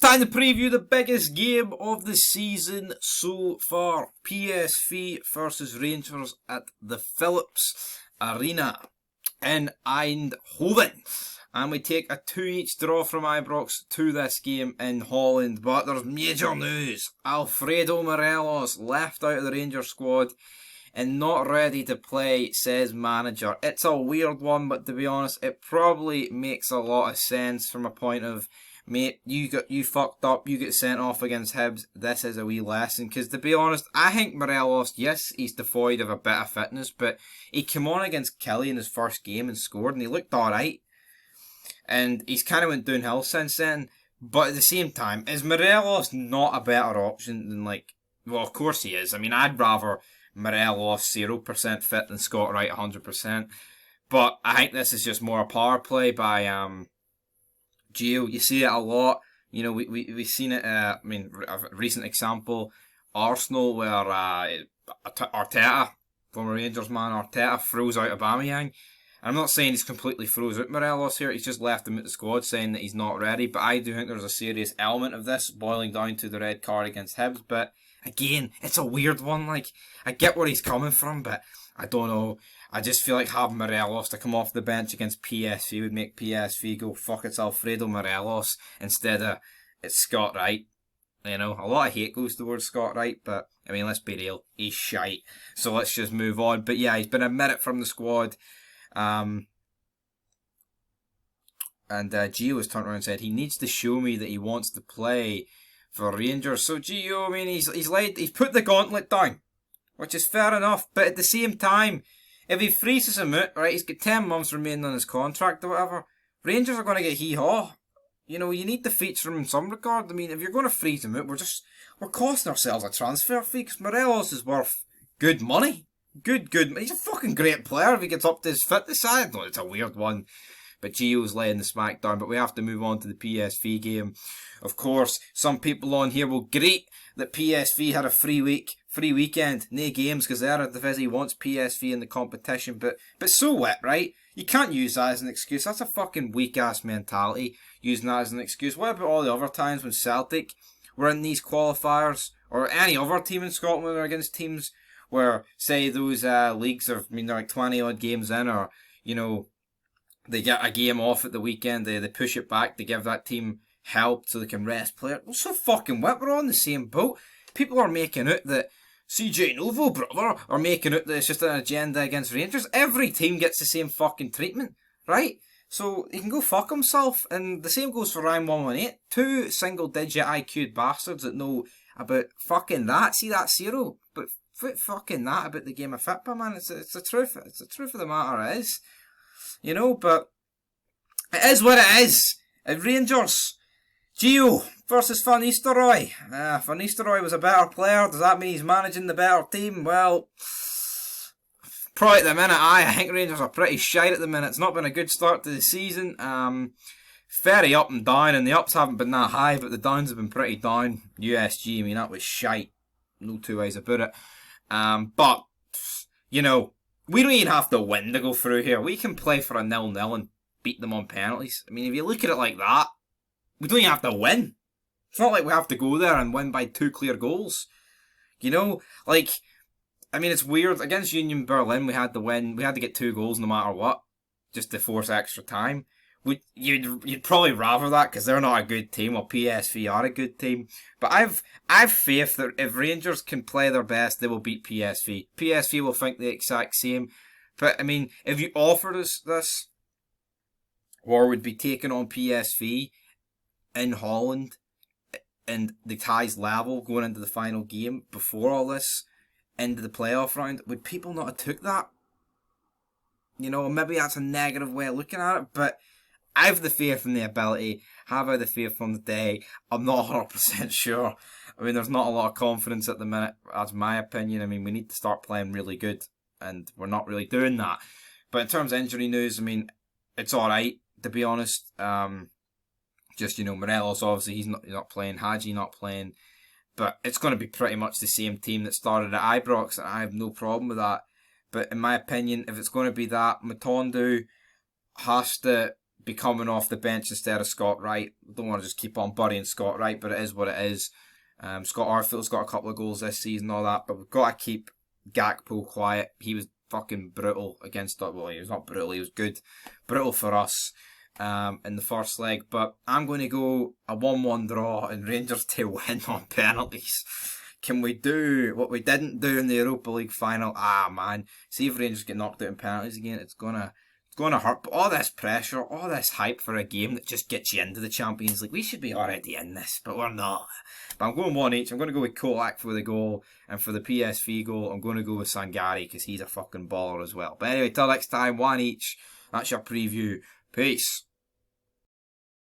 time to preview the biggest game of the season so far. PSV versus Rangers at the Philips Arena in Eindhoven. And we take a 2-each draw from Ibrox to this game in Holland. But there's major news. Alfredo Morelos left out of the Rangers squad and not ready to play, says manager. It's a weird one, but to be honest, it probably makes a lot of sense from a point of, mate, you fucked up, you get sent off against Hibs, this is a wee lesson. Because to be honest, I think Morelos, yes, he's devoid of a bit of fitness, but he came on against Kelly in his first game and scored, and he looked alright. And he's kind of went downhill since then. But at the same time, is Morelos not a better option than, like, well, of course he is. I mean, I'd rather Morelos 0% fit than Scott Wright 100%. But I think this is just more a power play by Gio. You see it a lot. You know, we've seen it, I mean, a recent example, Arsenal, where Arteta, former Rangers man, Arteta throws out Aubameyang. I'm not saying he's completely froze out Morelos here, he's just left him at the squad saying that he's not ready, but I do think there's a serious element of this boiling down to the red card against Hibs. But again, it's a weird one. Like, I get where he's coming from, but I don't know. I just feel like having Morelos to come off the bench against PSV would make PSV go, fuck, it's Alfredo Morelos instead of it's Scott Wright. You know, a lot of hate goes towards Scott Wright, but I mean, let's be real, he's shite. So let's just move on. But yeah, he's been omitted from the squad. And Gio has turned around and said he needs to show me that he wants to play for Rangers. So Gio, I mean, he's put the gauntlet down, which is fair enough. But at the same time, if he freezes him out, right, he's got 10 months remaining on his contract or whatever. Rangers are going to get hee-haw. You know, you need to feature him in some regard. I mean, if you're going to freeze him out, we're costing ourselves a transfer fee because Morelos is worth good money. Good. He's a fucking great player if he gets up to his fitness side. No, it's a weird one. But Gio's laying the smack down. But we have to move on to the PSV game. Of course, some people on here will greet that PSV had a free weekend. No games because they're at the Vizzy wants PSV in the competition. But so what, right? You can't use that as an excuse. That's a fucking weak-ass mentality, using that as an excuse. What about all the other times when Celtic were in these qualifiers? Or any other team in Scotland were against teams where, say, those leagues are, I mean, they're like 20-odd games in, or, you know, they get a game off at the weekend, they push it back to give that team help so they can rest players. Well, so fucking what? We're on the same boat. People are making out that CJ Novo, brother, are making out that it's just an agenda against Rangers. Every team gets the same fucking treatment, right? So he can go fuck himself. And the same goes for Ryan 118. 2 single-digit IQ'd bastards that know about fucking that. See that zero? But fucking that about the game of football, man. It's the truth. It's the truth of the matter is. You know, but it is what it is. At Rangers, Gio versus Van Nistelrooy. Van Nistelrooy was a better player. Does that mean he's managing the better team? Well, probably at the minute, I think Rangers are pretty shite at the minute. It's not been a good start to the season. Very up and down, and the ups haven't been that high, but the downs have been pretty down. USG, I mean, that was shite. No two ways about it. But, you know, we don't even have to win to go through here. We can play for a 0-0 and beat them on penalties. I mean, if you look at it like that, we don't even have to win. It's not like we have to go there and win by 2 clear goals. You know, like, I mean, it's weird. Against Union Berlin, we had to win. We had to get 2 goals no matter what, just to force extra time. You'd probably rather that because they're not a good team. Well, PSV are a good team, but I've faith that if Rangers can play their best, they will beat PSV. PSV will think the exact same. But I mean, if you offered us this, or would be taking on PSV in Holland, and the ties level going into the final game before all this, into the playoff round, would people not have took that? You know, maybe that's a negative way of looking at it, but I have the faith in the ability. Have I the faith on the day? I'm not 100% sure. I mean, there's not a lot of confidence at the minute. That's my opinion. I mean, we need to start playing really good, and we're not really doing that. But in terms of injury news, I mean, it's alright, to be honest. Just, you know, Morelos, obviously, he's not playing. Hadji not playing. But it's going to be pretty much the same team that started at Ibrox, and I have no problem with that. But in my opinion, if it's going to be that, Matondo has to be coming off the bench instead of Scott Wright. Don't want to just keep on burying Scott Wright, but it is what it is. Scott Arfield's got a couple of goals this season, all that, but we've got to keep Gakpo quiet. He was fucking brutal against us. Well, he was not brutal, he was good. Brutal for us in the first leg, but I'm going to go a 1-1 draw and Rangers to win on penalties. Can we do what we didn't do in the Europa League final? Man, see if Rangers get knocked out in penalties again, it's gonna hurt. But all this pressure, all this hype for a game that just gets you into the Champions League, we should be already in this, but we're not. But I'm going 1 each. I'm going to go with Kolak for the goal, and for the PSV goal, I'm going to go with Sangari because he's a fucking baller as well. But anyway, till next time, 1 each. That's your preview. Peace.